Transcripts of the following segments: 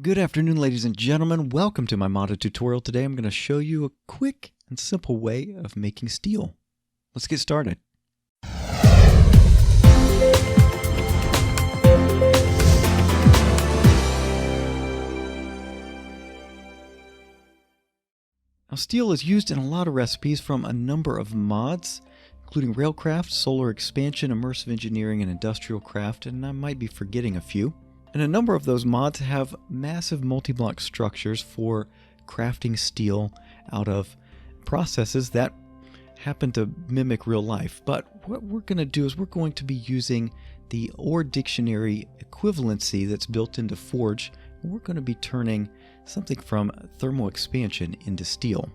Good afternoon, ladies and gentlemen. Welcome to my modded tutorial. Today I'm going to show you a quick and simple way of making steel. Let's get started. Now, steel is used in a lot of recipes from a number of mods, including Railcraft, Solar Expansion, Immersive Engineering, and Industrial Craft, and I might be forgetting a few. And a number of those mods have massive multi-block structures for crafting steel out of processes that happen to mimic real life. But what we're going to do is we're going to be using the ore dictionary equivalency that's built into Forge. And we're going to be turning something from thermal expansion into steel.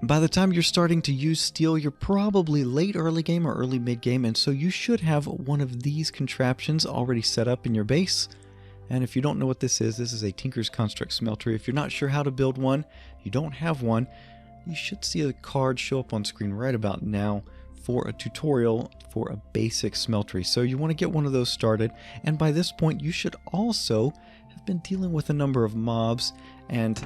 By the time you're starting to use steel, you're probably late early game or early mid game, and so you should have one of these contraptions already set up in your base. And if you don't know what this is a Tinker's Construct smelter. If you're not sure how to build one, you don't have one, you should see a card show up on screen right about now for a tutorial for a basic smeltery. So you want to get one of those started, and by this point you should also have been dealing with a number of mobs, and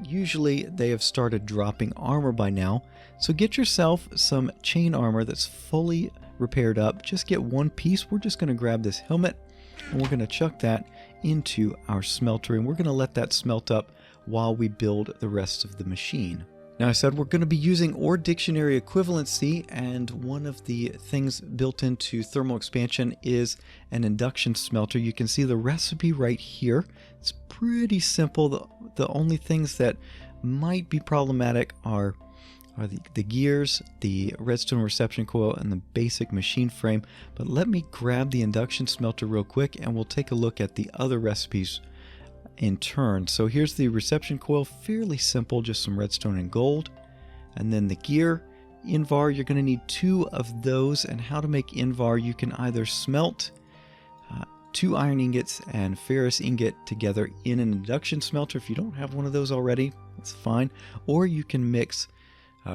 usually they have started dropping armor by now. So get yourself some chain armor that's fully repaired up. Just get one piece. We're just going to grab this helmet and we're going to chuck that into our smelter, and we're going to let that smelt up while we build the rest of the machine. Now, I said we're going to be using ore dictionary equivalency, and one of the things built into thermal expansion is an induction smelter. You can see the recipe right here. It's pretty simple. The only things that might be problematic are the gears, the redstone reception coil, and the basic machine frame. But let me grab the induction smelter real quick and we'll take a look at the other recipes in turn. So here's the reception coil, fairly simple, just some redstone and gold. And then the gear, Invar, you're going to need 2 of those. And how to make Invar, you can either smelt 2 iron ingots and ferrous ingot together in an induction smelter. If you don't have one of those already, that's fine. Or you can mix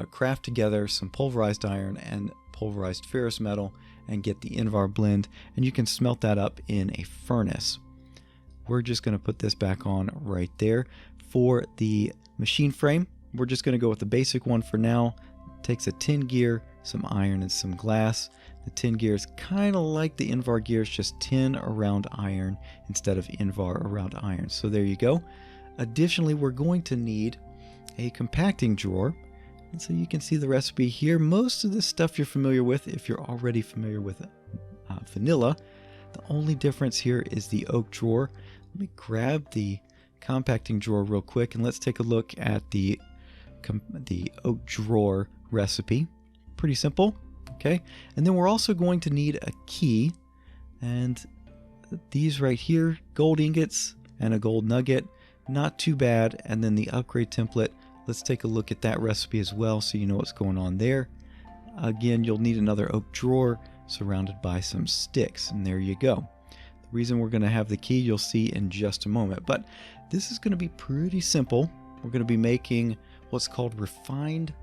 craft together some pulverized iron and pulverized ferrous metal and get the Invar blend, and you can smelt that up in a furnace. We're just going to put this back on right there. For the machine frame, we're just going to go with the basic one for now. It takes a tin gear, some iron, and some glass. The tin gear is kind of like the Invar gear, it's just tin around iron instead of Invar around iron. So there you go. Additionally, we're going to need a compacting drawer. And so you can see the recipe here. Most of this stuff you're familiar with if you're already familiar with vanilla. The only difference here is the oak drawer. Let me grab the compacting drawer real quick and let's take a look at the oak drawer recipe. Pretty simple, okay? And then we're also going to need a key, and these right here, gold ingots and a gold nugget, not too bad. And then the upgrade template. Let's take a look at that recipe as well so you know what's going on there. Again, you'll need another oak drawer surrounded by some sticks, and there you go. The reason we're going to have the key you'll see in just a moment, but this is going to be pretty simple. We're going to be making what's called refined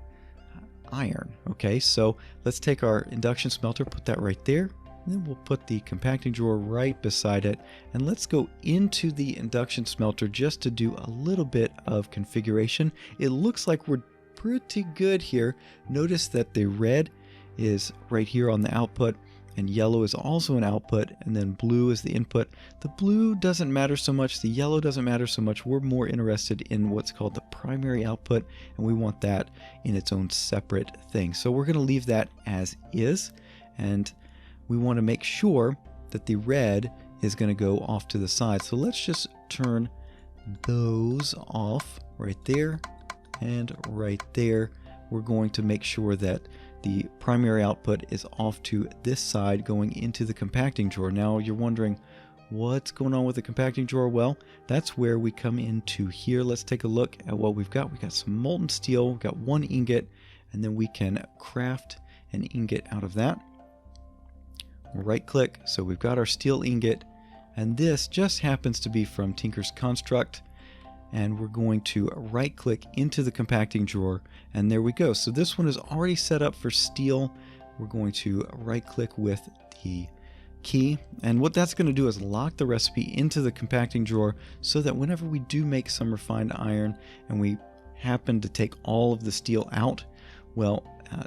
iron. Okay, so let's take our induction smelter, put that right there, and then we'll put the compacting drawer right beside it, and let's go into the induction smelter just to do a little bit of configuration. It looks like we're pretty good here. Notice that the red is right here on the output, and yellow is also an output, and then blue is the input. The blue doesn't matter so much, the yellow doesn't matter so much. We're more interested in what's called the primary output, and we want that in its own separate thing. So we're going to leave that as is, and we want to make sure that the red is going to go off to the side. So let's just turn those off right there and right there. We're going to make sure that the primary output is off to this side going into the compacting drawer. Now you're wondering what's going on with the compacting drawer. Well, that's where we come into here. Let's take a look at what we've got. We've got some molten steel, we've got 1 ingot, and then we can craft an ingot out of that. Right click, so we've got our steel ingot, and this just happens to be from Tinker's Construct, and we're going to right click into the compacting drawer, and there we go. So this one is already set up for steel. We're going to right click with the key, and what that's going to do is lock the recipe into the compacting drawer so that whenever we do make some refined iron and we happen to take all of the steel out, well,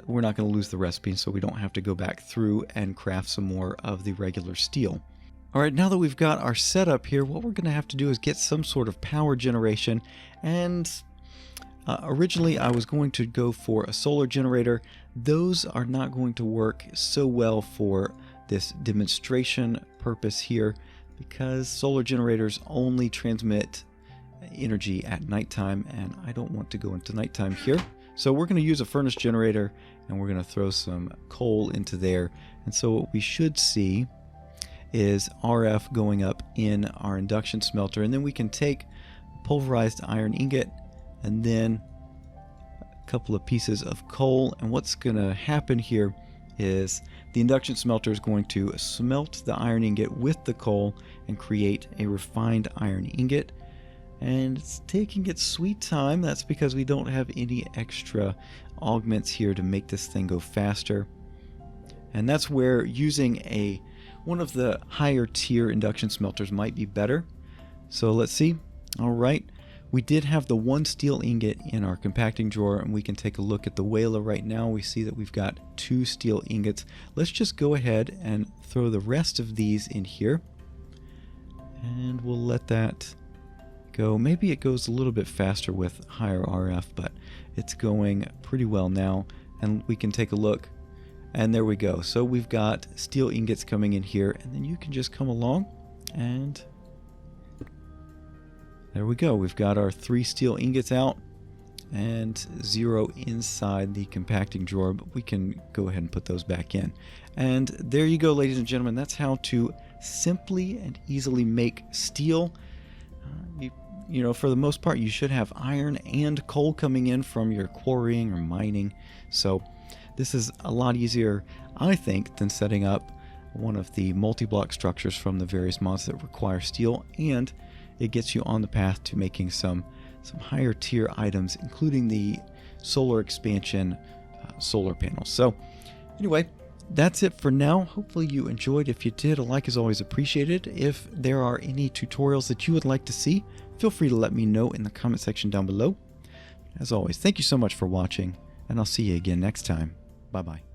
we're not going to lose the recipe, so we don't have to go back through and craft some more of the regular steel. Alright, now that we've got our setup here, what we're going to have to do is get some sort of power generation, and originally I was going to go for a solar generator. Those are not going to work so well for this demonstration purpose here because solar generators only transmit energy at nighttime, and I don't want to go into nighttime here. So we're going to use a furnace generator, and we're going to throw some coal into there. And so what we should see is RF going up in our induction smelter, and then we can take pulverized iron ingot and then a couple of pieces of coal, and what's going to happen here is the induction smelter is going to smelt the iron ingot with the coal and create a refined iron ingot. And it's taking its sweet time. That's because we don't have any extra augments here to make this thing go faster. And that's where using one of the higher tier induction smelters might be better. So let's see. All right. We did have the one steel ingot in our compacting drawer, and we can take a look at the Whaler right now. We see that we've got 2 steel ingots. Let's just go ahead and throw the rest of these in here, and we'll let that go. Maybe it goes a little bit faster with higher RF, but it's going pretty well now, and we can take a look, and there we go. So we've got steel ingots coming in here, and then you can just come along and there we go. We've got our 3 steel ingots out and 0 inside the compacting drawer, but we can go ahead and put those back in. And there you go, ladies and gentlemen. That's how to simply and easily make steel. You know, for the most part, you should have iron and coal coming in from your quarrying or mining. So this is a lot easier, I think, than setting up one of the multi-block structures from the various mods that require steel, and it gets you on the path to making some higher tier items, including the solar expansion solar panels. So anyway, that's it for now. Hopefully you enjoyed. If you did, a like is always appreciated. If there are any tutorials that you would like to see, feel free to let me know in the comment section down below. As always, thank you so much for watching, and I'll see you again next time. Bye-bye.